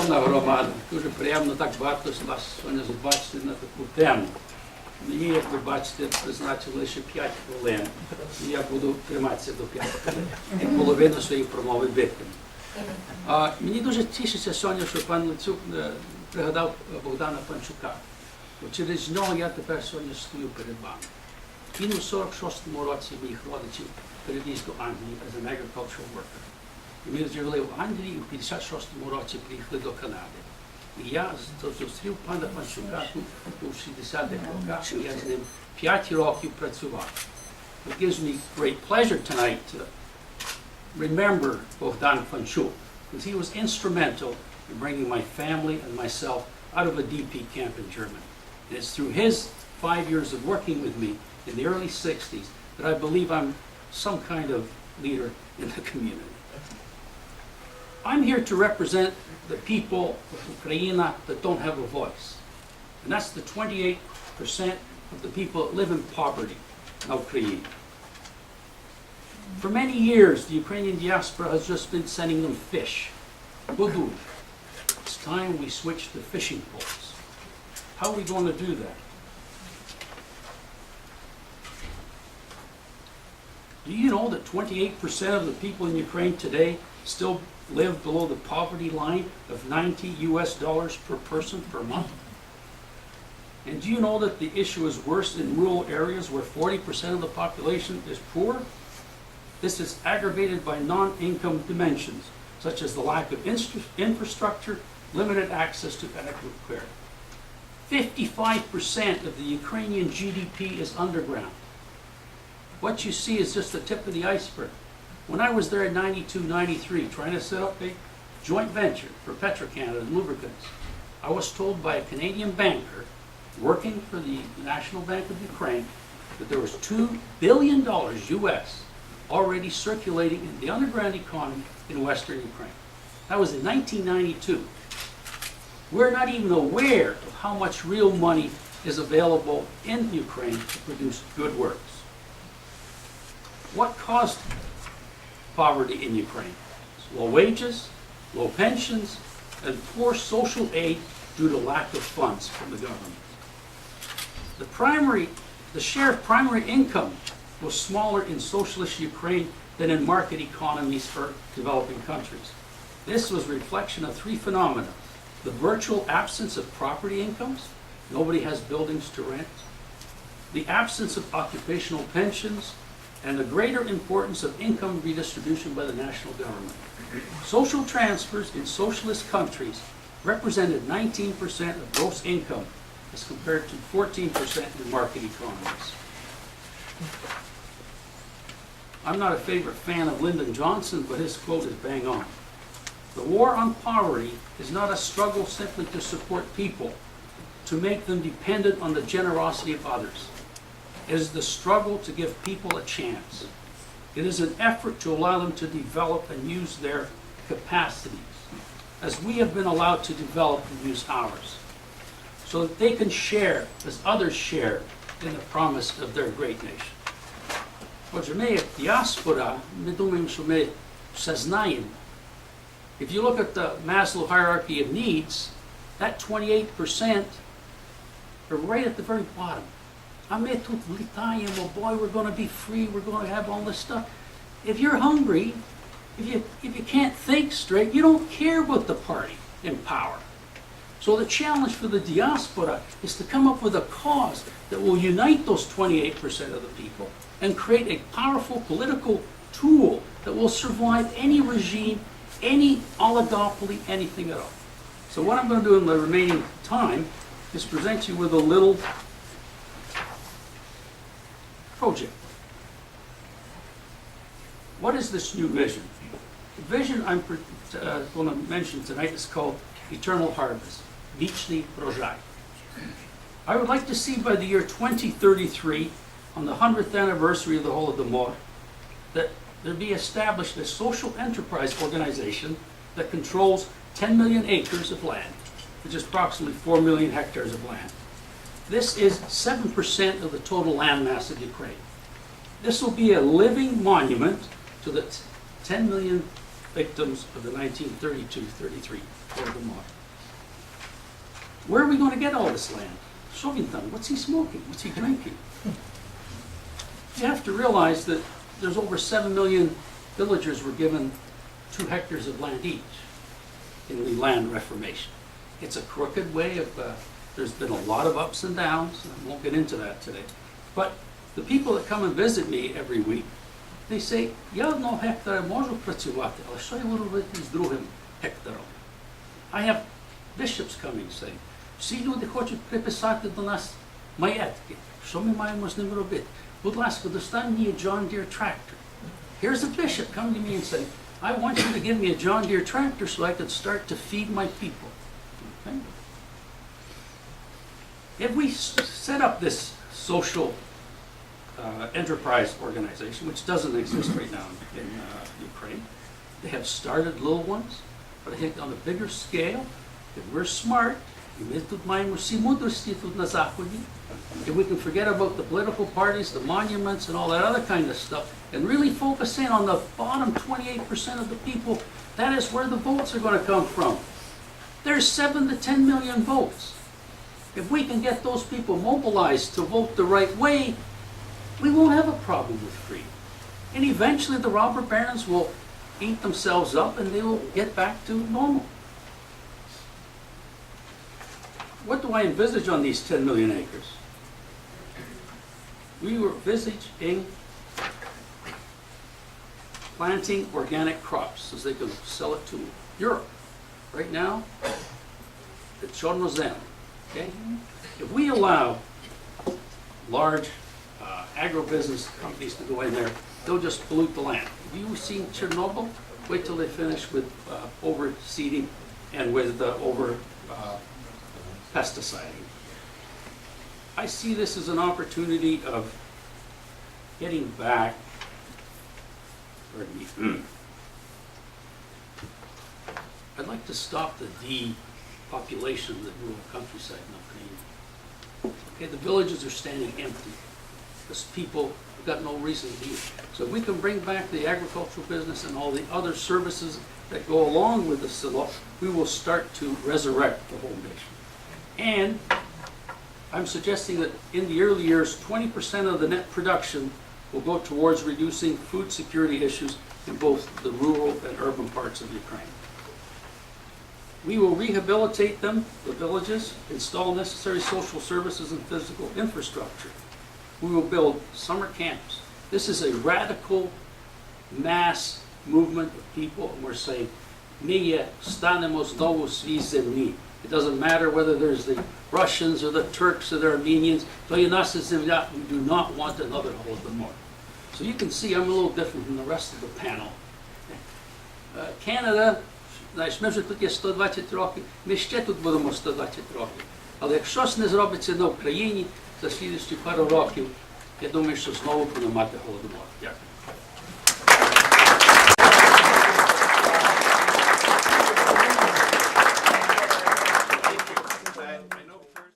Шановна громада, дуже приємно так багато вас сьогодні побачити на таку тему. Мені, як ви бачите, призначили лише 5 хвилин, і я буду триматися до 5 хвилин. І половину своєї промови битиму. Мені дуже тішиться сьогодні, що пан Люциuk пригадав Богдана Панчука. Через нього я тепер сьогодні стою перед вами. Він у 46-му році моїх родичів перевіз до Англії as an agricultural worker. І ми жили в Англії, і в 56-му році приїхали до Канади. І я зустрів пана Панчука тут у 60-х роках, і я з ним 5 років працював. It gives me great pleasure tonight to remember Bogdan Panchuk, because he was instrumental in bringing my family and myself out of a DP camp in Germany. And it's through his 5 years of working with me in the early 60s that I believe I'm some kind of leader in the community. I'm here to represent the people of Ukraine that don't have a voice. And that's the 28% of the people that live in poverty in Ukraine. For many years, the Ukrainian diaspora has just been sending them fish. Budu. It's time we switch to fishing poles. How are we going to do that? Do you know that 28% of the people in Ukraine today still live below the poverty line of $90 per person per month? And do you know that the issue is worse in rural areas where 40% of the population is poor? This is aggravated by non-income dimensions, such as the lack of infrastructure, limited access to adequate care. 55% of the Ukrainian GDP is underground. What you see is just the tip of the iceberg. When I was there in 92, 93, trying to set up a joint venture for Petro-Canada and lubricants, I was told by a Canadian banker working for the National Bank of Ukraine that there was $2 billion US already circulating in the underground economy in Western Ukraine. That was in 1992. We're not even aware of how much real money is available in Ukraine to produce good works. What caused poverty in Ukraine? Low wages, low pensions, and poor social aid due to lack of funds from the government. The share of primary income was smaller in socialist Ukraine than in market economies for developing countries. This was a reflection of 3 phenomena: the virtual absence of property incomes, nobody has buildings to rent, the absence of occupational pensions, and the greater importance of income redistribution by the national government. Social transfers in socialist countries represented 19% of gross income as compared to 14% in market economies. I'm not a favorite fan of Lyndon Johnson, but his quote is bang on. The war on poverty is not a struggle simply to support people, to make them dependent on the generosity of others. It is the struggle to give people a chance. It is an effort to allow them to develop and use their capacities, as we have been allowed to develop and use ours, so that they can share as others share in the promise of their great nation. Отже, ми як діаспора, ми думаємо, що ми все знаємо. If you look at the Maslow hierarchy of needs, that 28% are right at the very bottom. А ми тут літаємо, boy, we're going to be free, we're going to have all this stuff. If you're hungry, if you can't think straight, you don't care about the party in power. So the challenge for the diaspora is to come up with a cause that will unite those 28% of the people and create a powerful political tool that will survive any regime, any oligopoly, anything at all. So what I'm going to do in the remaining time is present you with a little project. What is this new vision? The vision I'm going to mention tonight is called Eternal Harvest, Wieczny Rodzaj. I would like to see by the year 2033, on the 100th anniversary of the Volodymyr, that there be established a social enterprise organization that controls 10 million acres of land, which is approximately 4 million hectares of land. This is 7% of the total land mass of Ukraine. This will be a living monument to the 10 million victims of the 1932-33 Volodymyr. Where are we going to get all this land? Show me them. What's he smoking? What's he drinking? You have to realize that there's over 7 million villagers were given 2 hectares of land each in the land reformation. It's a crooked way of, there's been a lot of ups and downs, and I won't get into that today. But the people that come and visit me every week, they say, я 1 гектара можу працювати, але що я буду робити з другим гектаром? I have bishops coming saying, всі люди хочуть приписати до нас маєтки. Що ми маємо з ними робити? Будь ласка, достань мені John Deere tractor. Here's a bishop coming to me and saying, I want you to give me a John Deere tractor so I could start to feed my people. Okay? If we set up this social enterprise organization, which doesn't exist right now in Ukraine, they have started little ones, but I think on a bigger scale, if we're smart, if we can forget about the political parties, the monuments, and all that other kind of stuff, and really focus in on the bottom 28% of the people, that is where the votes are going to come from. There's 7 to 10 million votes. If we can get those people mobilized to vote the right way, we won't have a problem with freedom. And eventually the robber barons will eat themselves up and they will get back to normal. What do I envisage on these 10 million acres? We were envisaging planting organic crops so they can sell it to Europe. Right now, it's chornozem. Okay? If we allow large agribusiness companies to go in there, they'll just pollute the land. Have you seen Chernobyl? Wait till they finish with overseeding and with pesticiding. I see this as an opportunity of getting back, pardon me, I'd like to stop the depopulation of the rural countryside in Ukraine. Okay, the villages are standing empty. Because people have got no reason to be. So if we can bring back the agricultural business and all the other services that go along with the silo, we will start to resurrect the whole nation. And I'm suggesting that in the early years, 20% of the net production will go towards reducing food security issues in both the rural and urban parts of Ukraine. We will rehabilitate them, the villages, install necessary social services and physical infrastructure. We will build summer camps. This is a radical mass movement of people, and we're saying, It doesn't matter whether there's the Russians or the Turks or the Armenians. We do not want another Holodomor. So you can see I'm a little different from the rest of the panel. Canada, знаєш, ми вже тут є 120 років, ми ще тут будемо 120 років. Але якщо ж не зробиться на Україні, за слідчі пару років, я думаю, що знову будемо мати Голодомор. Дякую.